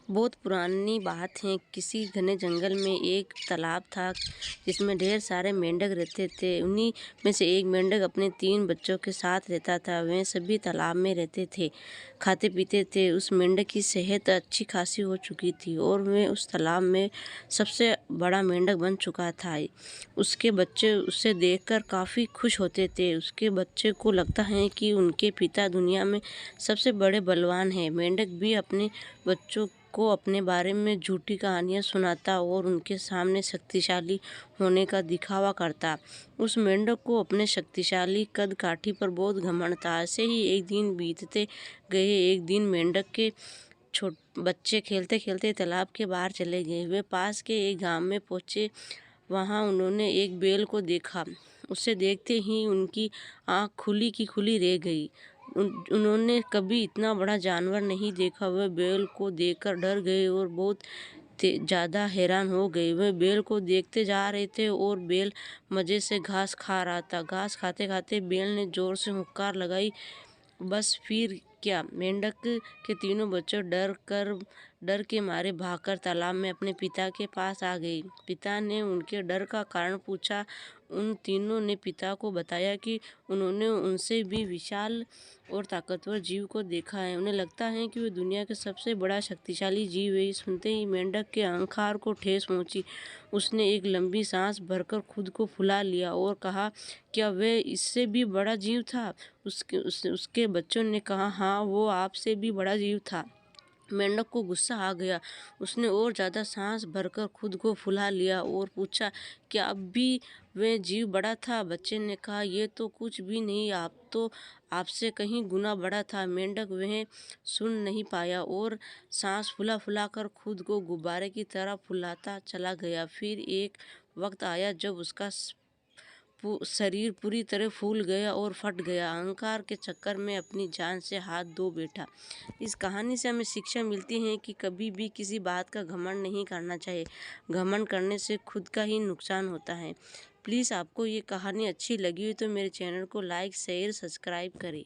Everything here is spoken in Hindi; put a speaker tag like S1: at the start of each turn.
S1: बहुत पुरानी बात है। किसी घने जंगल में एक तालाब था जिसमें ढेर सारे मेंढक रहते थे। उन्हीं में से एक मेंढक अपने 3 बच्चों के साथ रहता था। वे सभी तालाब में रहते थे, खाते पीते थे। उस मेंढक की सेहत अच्छी खासी हो चुकी थी और वह उस तालाब में सबसे बड़ा मेंढक बन चुका था। उसके बच्चे उसे देखकर काफ़ी खुश होते थे। उसके बच्चे को लगता है कि उनके पिता दुनिया में सबसे बड़े बलवान हैं। मेंढक भी अपने बच्चों को अपने बारे में झूठी कहानियाँ सुनाता और उनके सामने शक्तिशाली होने का दिखावा करता। उस मेंढक को अपने शक्तिशाली कद काठी पर बहुत घमंड था। ऐसे ही एक दिन बीतते गए। एक दिन मेंढक के बच्चे खेलते खेलते तालाब के बाहर चले गए। वे पास के एक गांव में पहुंचे। वहां उन्होंने एक बैल को देखा। उसे देखते ही उनकी आंख खुली की खुली रह गई। उन्होंने कभी इतना बड़ा जानवर नहीं देखा। वह बैल को देखकर डर गए और बहुत ज़्यादा हैरान हो गए। वह बैल को देखते जा रहे थे और बैल मज़े से घास खा रहा था। घास खाते खाते बैल ने ज़ोर से हुंकार लगाई। बस फिर क्या, मेंढक के तीनों बच्चे डर के मारे भागकर तालाब में अपने पिता के पास आ गए। पिता ने उनके डर का कारण पूछा। उन तीनों ने पिता को बताया कि उन्होंने उनसे भी विशाल और ताकतवर जीव को देखा है। उन्हें लगता है कि वह दुनिया के सबसे बड़ा शक्तिशाली जीव है। सुनते ही मेंढक के अहंकार को ठेस पहुंची। उसने एक लंबी सांस भरकर खुद को फुला लिया और कहा, क्या वह इससे भी बड़ा जीव था? उसके बच्चों ने कहा, हाँ, वो आपसे भी बड़ा जीव था। मेंढक को गुस्सा आ गया। उसने और ज़्यादा सांस भरकर खुद को फुला लिया और पूछा, क्या अब भी वह जीव बड़ा था? बच्चे ने कहा, यह तो कुछ भी नहीं, आप तो आपसे कहीं गुना बड़ा था। मेंढक वह सुन नहीं पाया और सांस फुला फुला कर खुद को गुब्बारे की तरह फुलाता चला गया। फिर एक वक्त आया जब उसका शरीर पूरी तरह फूल गया और फट गया। अहंकार के चक्कर में अपनी जान से हाथ धो बैठा। इस कहानी से हमें शिक्षा मिलती है कि कभी भी किसी बात का घमंड नहीं करना चाहिए। घमंड करने से खुद का ही नुकसान होता है। प्लीज़ आपको ये कहानी अच्छी लगी हो तो मेरे चैनल को लाइक, शेयर, सब्सक्राइब करें।